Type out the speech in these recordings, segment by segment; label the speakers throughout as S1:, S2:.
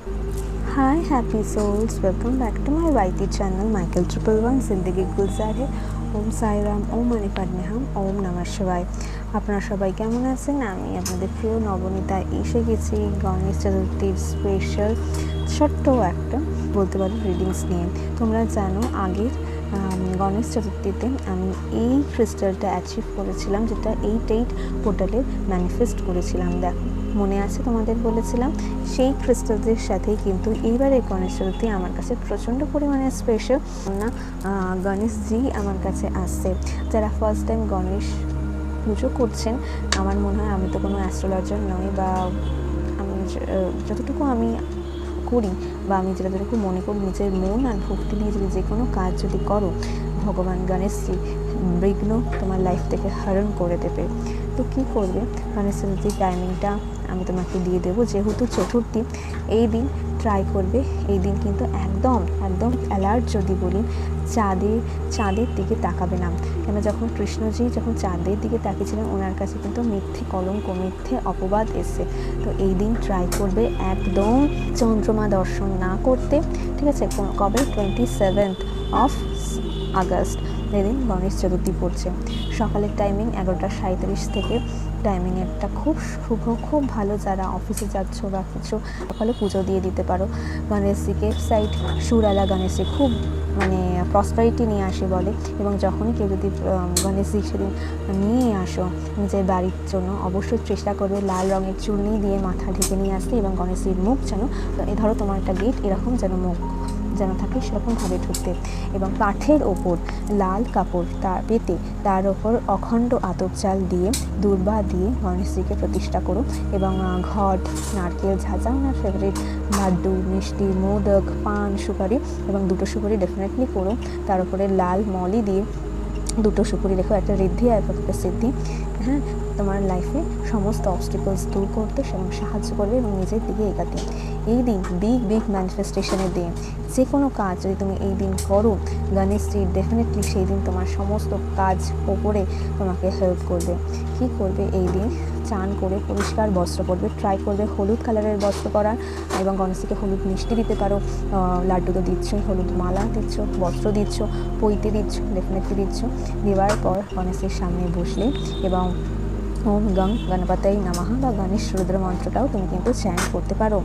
S1: Hi happy souls, welcome back to my YT channel Michael 111 जिंदगी गुलजार है। ওম সাইরাম, ওম মানি পাদমে হাম, ওম নমঃ শিবায়। আপনারা সবাই কেমন আছেন? আমি আপনাদের প্রিয় নবনীতা এসে গেছি গণেশ চতুর্থীর স্পেশাল ছোট্ট একটা বলতে পারো রিডিংস নিয়ে। তোমরা জানো আগের গণেশ চতুর্থীতে আমি এই ক্রিস্টালটা অ্যাচিভ করেছিলাম, যেটা 8 পোর্টালে ম্যানিফেস্ট করেছিলাম। দেখো মনে আছে তোমাদের বলেছিলাম, সেই ক্রিস্টালদের সাথেই কিন্তু এইবারে গণেশ চতুর্থী আমার কাছে প্রচণ্ড পরিমাণে স্পেশাল না। গণেশজি আমার কাছে আসছে। যারা ফার্স্ট টাইম গণেশ পুজো করছেন, আমার মনে হয়, আমি তো কোনো অ্যাস্ট্রোলজার নই, বা আমি যতটুকু আমি করি বা আমি যতটুকু মনে করি, নিজের মন আর ভক্তি নিয়ে যদি যে কোনো কাজ যদি করো, ভগবান গণেশজি বিঘ্ন তোমার লাইফ থেকে হরণ করে দেবে। তো কী করবে, গণেশ চতুর্থীর টাইমিংটা আমি তোমাকে দিয়ে দেবো। যেহেতু চতুর্থী, এই দিন ট্রাই করবে, এই দিন কিন্তু একদম অ্যালার্ট যদি বলি, চাঁদের দিকে তাকাবে না। কেন, যখন কৃষ্ণজি যখন চাঁদের দিকে তাকিয়েছিলেন, ওনার কাছে কিন্তু মিথ্যে কলঙ্ক, মিথ্যে অপবাদ এসছে। তো এই দিন ট্রাই করবে একদম চন্দ্রমা দর্শন না করতে, ঠিক আছে? কবে? 27 আগস্ট, যেদিন গণেশ চতুর্থী পড়ছে। সকালের টাইমিং 11:37 থেকে টাইমিংয়েরটা খুব শুভ, খুব ভালো। যারা অফিসে যাচ্ছ বা কিছু, সকালে পুজো দিয়ে দিতে পারো গণেশজিকে। সাইড সুরালা গণেশজি খুব প্রসপারিটি নিয়ে আসে বলে, এবং যখনই কেউ যদি গণেশজি সেদিন নিয়ে আসো নিজের বাড়ির জন্য, অবশ্যই চেষ্টা করবে লাল রঙের চুনি দিয়ে মাথা ঢেকে নিয়ে আসতে, এবং গণেশজির মুখ যেন, ধরো তোমার একটা গেট এরকম যেন মুখ যেন থাকে, সেরকমভাবে ঢুকতে, এবং কাঠের ওপর লাল কাপড় পেতে তার ওপর অখণ্ড আতপ চাল দিয়ে দূর্বা দিয়ে গণেশজিকে প্রতিষ্ঠা করো, এবং ঘট, নারকেল, ঝাঁঝা, ওনার ফেভারিট লাড্ডু, মিষ্টি, মোদক, পান, সুপারি, এবং 2টো সুপারি ডেফিনেটলি করো। তার উপরে লাল মলি দিয়ে 2টো সুপারি রেখো, একটা ঋদ্ধি আর একটা সিদ্ধি। হ্যাঁ, তোমার লাইফে সমস্ত অবস্টিকলস দূর করতে এবং সাহায্য করবে, এবং নিজের দিকে এগাতে। এই দিন বিগ ম্যানিফেস্টেশনের দিন। যে কোনো কাজ যদি তুমি এই দিন করো, গণেশজি ডেফিনেটলি সেই দিন তোমার সমস্ত কাজ ওপরে তোমাকে হেল্প করবে। কি করবে এই দিন? চান করে পরিষ্কার বস্ত্র পরবে, ট্রাই করবে হলুদ কালারের বস্ত্র পরার, এবং গণেশজিকে হলুদ মিষ্টি দিতে পারো। লাড্ডু তো দিচ্ছই, হলুদ মালা দিচ্ছ, বস্ত্র দিচ্ছ, পৈতে দিচ্ছ, ডেফিনেটলি দিচ্ছ। দেওয়ার পর গণেশের সামনে বসলে, এবং ওম গং গণপতাই নমঃ বা গণেশ রুদ্র মন্ত্রটাও তুমি কিন্তু চ্যান্ট করতে পারো,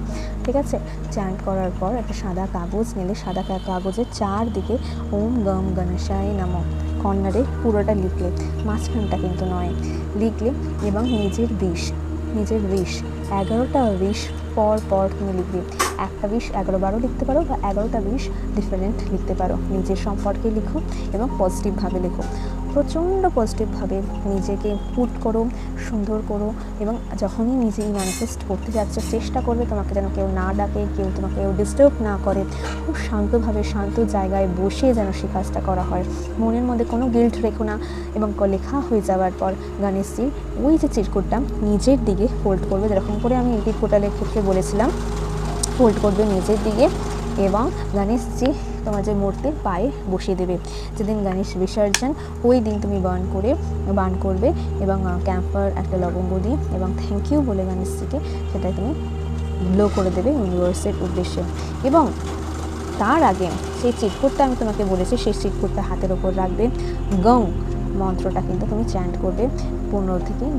S1: ঠিক আছে? চ্যান্ট করার পর একটা সাদা কাগজ নিলে, সাদা কাগজের চারদিকে ওম গং গণেশায় নমঃ কর্নারে পুরোটা লিখলে, মাঝখানটা কিন্তু নয়, লিখলে, এবং নিজের উইশ 11টা উইশ পর তুমি লিখবে। একটা উইশ 11-12 লিখতে পারো, বা 11টা উইশ ডিফারেন্ট লিখতে পারো। নিজের সম্পর্কে লিখো এবং পজিটিভভাবে লিখো, প্রচণ্ড পজিটিভভাবে নিজেকে পুট করো, সুন্দর করো। এবং যখনই নিজেই ম্যানিফেস্ট করতে যাচ্ছ, চেষ্টা করবে তোমাকে যেন কেউ না ডাকে, তোমাকে কেউ ডিস্টার্ব না করে। খুব শান্তভাবে, শান্ত জায়গায় বসে যেন সে কাজটা করা হয়। মনের মধ্যে কোনো গিল্ট রেখো না। এবং লেখা হয়ে যাওয়ার পর গণেশজি ওই যে চিরকুটটা নিজের দিকে ফোল্ড করবে, যেরকম করে আমি এই পোর্টালের ক্ষেত্রে বলেছিলাম, ফোল্ড করবে নিজের দিকে, এবং গণেশজি তোমার যে মূর্তির পায়ে বসিয়ে দেবে। যেদিন গণেশ বিসর্জন, ওই দিন তুমি বার্ন করবে, এবং ক্যাম্পার একটা লবঙ্গ দিয়ে, এবং থ্যাংক ইউ বলে গণেশজিকে সেটাই তুমি ব্লো করে দেবে ইউনিভার্সের উদ্দেশ্যে। এবং তার আগে সেই চিটকুটটা আমি তোমাকে বলেছি, সেই চিটকুটটা হাতের ওপর রাখবে। গং মন্ত্রটা কিন্তু তুমি চ্যান্ট করবে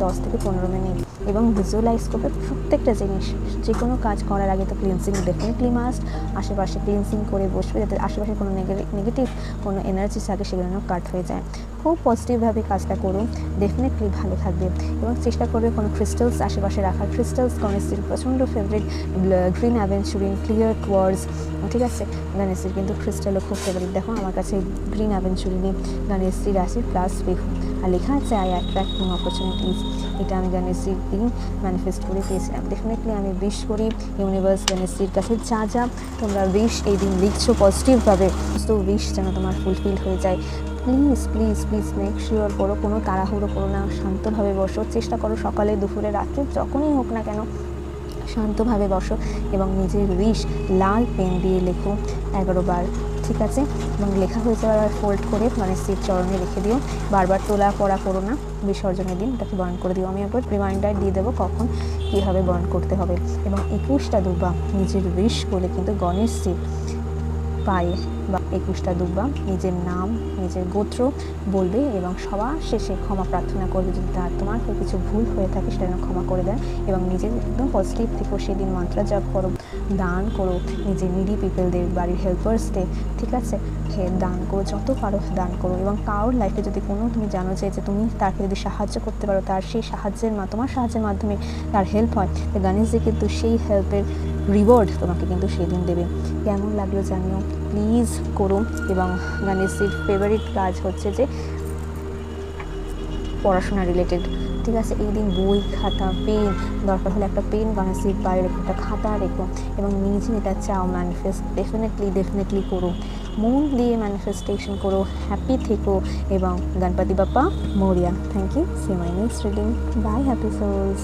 S1: 10 থেকে 15 মিনিট, এবং ভিজুয়ালাইজ করবে প্রত্যেকটা জিনিস। যে কোনো কাজ করার আগে তো ক্লিনসিং ডেফিনেটলি মাস্ট। আশেপাশে ক্লিনসিং করে বসবে, যাতে আশেপাশে কোনো নেগেটিভ কোনো এনার্জি থাকে সেগুলো যেন কাট হয়ে যায়। খুব পজিটিভভাবে কাজটা করুন, ডেফিনেটলি ভালো থাকবে। এবং চেষ্টা করবে কোনো ক্রিস্টালস আশেপাশে রাখার। ক্রিস্টালস গণেশজির প্রচণ্ড favourite, green aventurine, clear quartz, ঠিক আছে? গণেশজির কিন্তু ক্রিস্টালও খুব ফেভারিট। দেখো আমার কাছে গ্রিন অ্যাভেঞ্চুরিনে গণেশজির আছে প্লাস বেহু, আর লেখা আছে আই অ্যাট্রাক্ট নিউ অপরচুনিটিস। এটা আমি গণেশজির দিন ম্যানিফেস্ট করে পেয়েছিলাম। ডেফিনেটলি আমি উইশ করি ইউনিভার্স গণেশজির কাছে, যা তোমরা উইশ এই দিন লিখছো পজিটিভভাবে, সমস্ত উইশ যেন তোমার ফুলফিল হয়ে যায়। প্লিজ মেক শিওর করো, কোনো তাড়াহুড়ো করো না, শান্তভাবে বসো। চেষ্টা করো সকালে, দুপুরে, রাত্রে, যখনই হোক না কেন শান্তভাবে বসো, এবং নিজের উইশ লাল পেন দিয়ে লেখো 11 বার। ঠিক আছে। এবং লেখা হয়ে যাওয়ার ফোল্ড করে গণেশজির চরণে রেখে দিও। বারবার তোলা পড়া করো না, বিসর্জনের দিন এটাকে বার্ন করে দিও। আমি একবার রিমাইন্ডার দিয়ে দেবো কখন কীভাবে বার্ন করতে হবে। এবং 21টা দুব্বা নিজের উইশ বলে কিন্তু গণেশজির পায়ে বা 21টা দুব্বা নিজের নাম, নিজের গোত্র বলবে এবং সবার শেষে ক্ষমা প্রার্থনা করবে যদি তোমার কিছু ভুল হয়ে থাকে সেটা যেন ক্ষমা করে দেন। এবং নিজের একদম পজিটিভ থেকেও সেদিন মন্ত্র জপ করো, দান করো নিজের নিডি পিপলদের, বাড়ির হেল্পার্সদের, ঠিক আছে, দান করো, যত পারো দান করো। এবং কারোর লাইফে যদি তুমি জানো যে তুমি তাকে যদি সাহায্য করতে পারো, তার সেই তোমার সাহায্যের মাধ্যমে তার হেল্প হয়, তো গণেশজি কিন্তু সেই হেল্পের রিওয়ার্ড তোমাকে কিন্তু সেদিন দেবে। কেমন লাগলো জানিও, প্লিজ করো। এবং গণেশজির ফেভারিট কাজ হচ্ছে যে পড়াশোনা রিলেটেড, ঠিক আছে। এই দিন বই, খাতা, পেন, দরকার হলে একটা পেন গণেশজির পায়ে রেখো, একটা খাতা রেখো এবং নিজে এটা চাও ম্যানিফেস্ট ডেফিনেটলি করো, মন দিয়ে ম্যানিফেস্টেশন করো, হ্যাপি থেকো এবং Ganpati Bappa Morya. Thank you, see my next reading, bye happy sols.